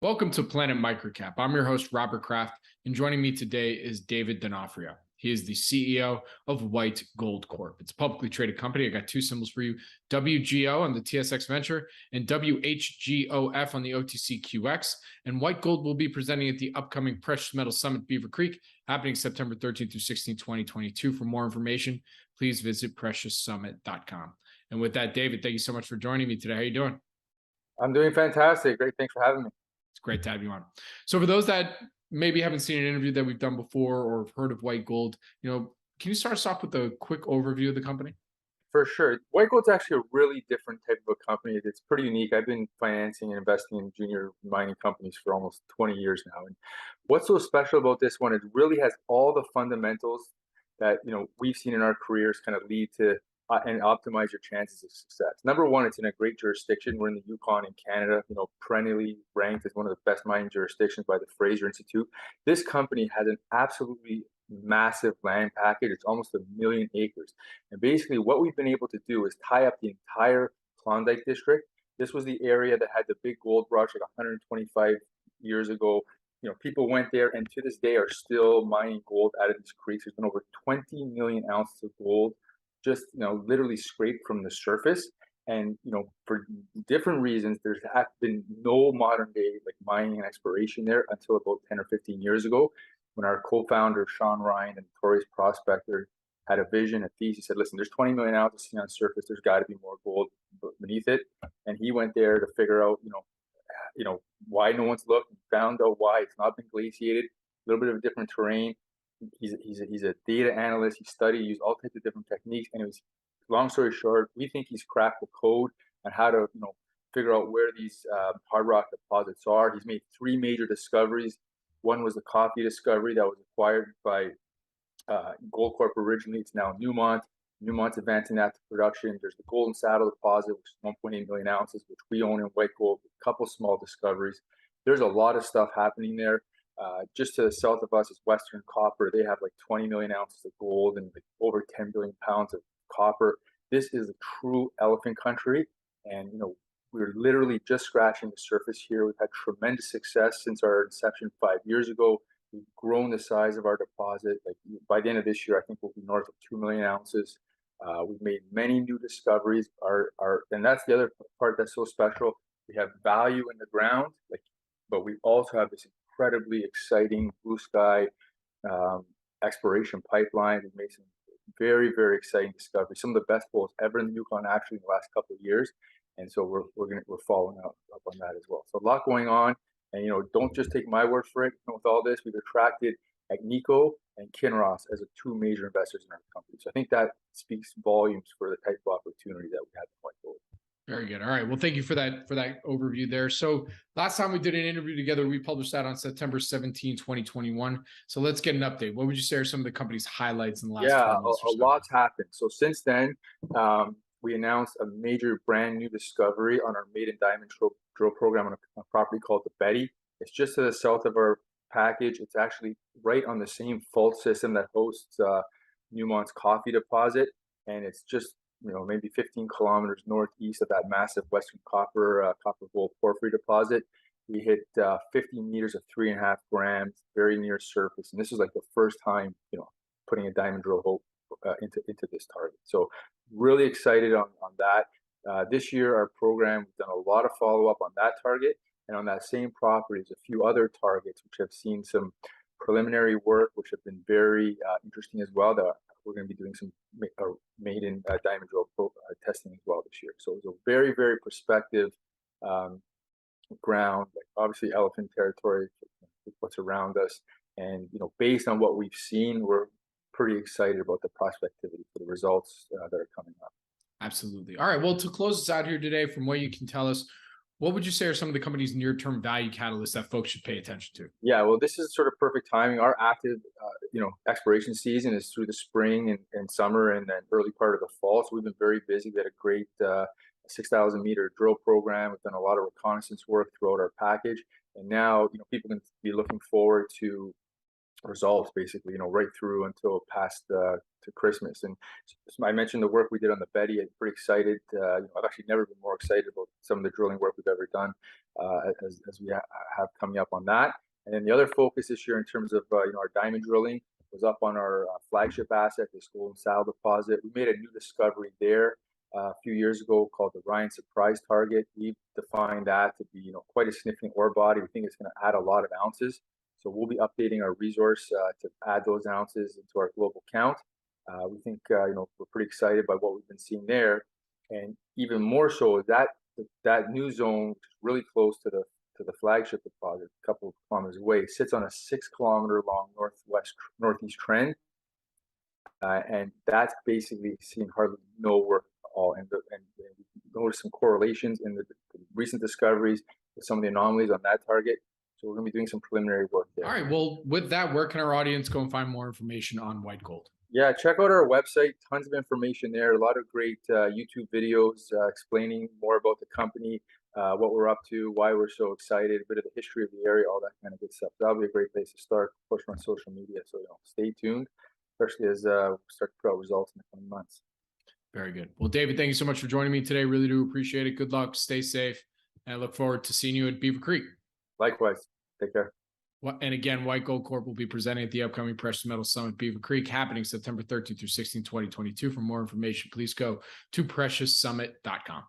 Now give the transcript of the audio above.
Welcome to Planet Microcap. I'm your host, Robert Kraft, and joining me today is David D'Onofrio. He is the CEO of White Gold Corp. It's a publicly traded company. I got two symbols for you: WGO on the TSX Venture and WHGOF on the OTCQX. And White Gold will be presenting at the upcoming Precious Metal Summit Beaver Creek, happening September 13th through 16th, 2022. For more information, please visit precioussummit.com. And with that, David, thank you so much for joining me today. How are you doing? I'm doing fantastic. Great. Thanks for having me. It's great to have you on. So for those that maybe haven't seen an interview that we've done before or have heard of White Gold, can you start us off with a quick overview of the company? For sure. White Gold's actually a really different type of a company. It's pretty unique. I've been financing and investing in junior mining companies for almost 20 years now. And what's so special about this one, it really has all the fundamentals that we've seen in our careers kind of lead to and optimize your chances of success. Number one, it's in a great jurisdiction. We're in the Yukon in Canada, perennially ranked as one of the best mining jurisdictions by the Fraser Institute. This company has an absolutely massive land package. It's almost 1 million acres. And basically what we've been able to do is tie up the entire Klondike district. This was the area that had the big gold rush like 125 years ago. People went there and to this day are still mining gold out of these creeks. There's been over 20 million ounces of gold just, literally scraped from the surface. And, for different reasons, there's been no modern day like mining and exploration there until about 10 or 15 years ago, when our co-founder, Sean Ryan, the notorious prospector, had a vision, a thesis. He said, listen, there's 20 million ounces seen on surface. There's got to be more gold beneath it. And he went there to figure out, why no one's looked, found out why. It's not been glaciated, a little bit of a different terrain. He's a data analyst. He studied, used all types of different techniques. Anyways, long story short, we think he's cracked the code on how to, figure out where these hard rock deposits are. He's made three major discoveries. One was the coffee discovery that was acquired by Goldcorp originally. It's now Newmont. Newmont's advancing that to production. There's the Golden Saddle deposit, which is 1.8 million ounces, which we own in White Gold. A couple small discoveries. There's a lot of stuff happening there. Just to the south of us is Western Copper. They have like 20 million ounces of gold and like over 10 billion pounds of copper. This is a true elephant country. And, we're literally just scratching the surface here. We've had tremendous success since our inception 5 years ago. We've grown the size of our deposit. Like by the end of this year, I think we'll be north of 2 million ounces. We've made many new discoveries. And that's the other part that's so special. We have value in the ground, but we also have this incredibly exciting blue sky exploration pipeline. We've made some very, very exciting discoveries. Some of the best holes ever in the Yukon actually in the last couple of years. And so we're following up on that as well. So a lot going on. And don't just take my word for it. With all this, we've attracted Agnico and Kinross as two major investors in our company. So I think that speaks volumes for the type of opportunity that we have in White Gold. Very good. All right. Well, thank you for that overview there. So last time we did an interview together, we published that on September 17, 2021. So let's get an update. What would you say are some of the company's highlights in the last 12 months or so? A lot's happened. So since then, we announced a major brand new discovery on our maiden diamond drill program on a property called the Betty. It's just to the south of our package. It's actually right on the same fault system that hosts Newmont's coffee deposit. And it's just, maybe 15 kilometers northeast of that massive Western copper gold porphyry deposit. We hit 50 meters of 3.5 grams, very near surface. And this is like the first time, putting a diamond drill hole into this target. So really excited on that. This year, our program, we've done a lot of follow-up on that target. And on that same property, there's a few other targets which have seen some preliminary work, which have been very interesting as well. That we're going to be doing some maiden diamond drill testing as well this year. So it's a very, very prospective ground, like obviously elephant territory, what's around us. And, based on what we've seen, we're pretty excited about the prospectivity for the results that are coming up. Absolutely. All right. Well, to close us out here today, from what you can tell us, what would you say are some of the company's near-term value catalysts that folks should pay attention to? Yeah, well, this is sort of perfect timing. Our active, exploration season is through the spring and summer and then early part of the fall. So we've been very busy. We had a great 6,000 meter drill program. We've done a lot of reconnaissance work throughout our package. And now, people can be looking forward to resolved basically, right through until past to Christmas. And so I mentioned the work we did on the Betty. I'm pretty excited. I've actually never been more excited about some of the drilling work we've ever done as we have coming up on that. And then the other focus this year in terms of our diamond drilling was up on our flagship asset, this Golden Saddle deposit. We made a new discovery there a few years ago called the Ryan Surprise target. We've defined that to be quite a significant ore body. We think it's going to add a lot of ounces. So we'll be updating our resource to add those ounces into our global count. We think we're pretty excited by what we've been seeing there, and even more so that new zone, really close to the flagship deposit, a couple of kilometers away, sits on a 6 kilometer long northeast trend, and that's basically seen hardly no work at all. And we noticed some correlations in the recent discoveries with some of the anomalies on that target. So we're going to be doing some preliminary work there. All right. Well, with that, where can our audience go and find more information on White Gold? Yeah, check out our website. Tons of information there. A lot of great YouTube videos explaining more about the company, what we're up to, why we're so excited, a bit of the history of the area, all that kind of good stuff. That'll be a great place to start. Push on social media. So stay tuned, especially as we start to put out results in the coming months. Very good. Well, David, thank you so much for joining me today. Really do appreciate it. Good luck. Stay safe. And I look forward to seeing you at Beaver Creek. Likewise. Take care. And again, White Gold Corp will be presenting at the upcoming Precious Metals Summit Beaver Creek, happening September 13th through 16th, 2022. For more information, please go to precioussummit.com.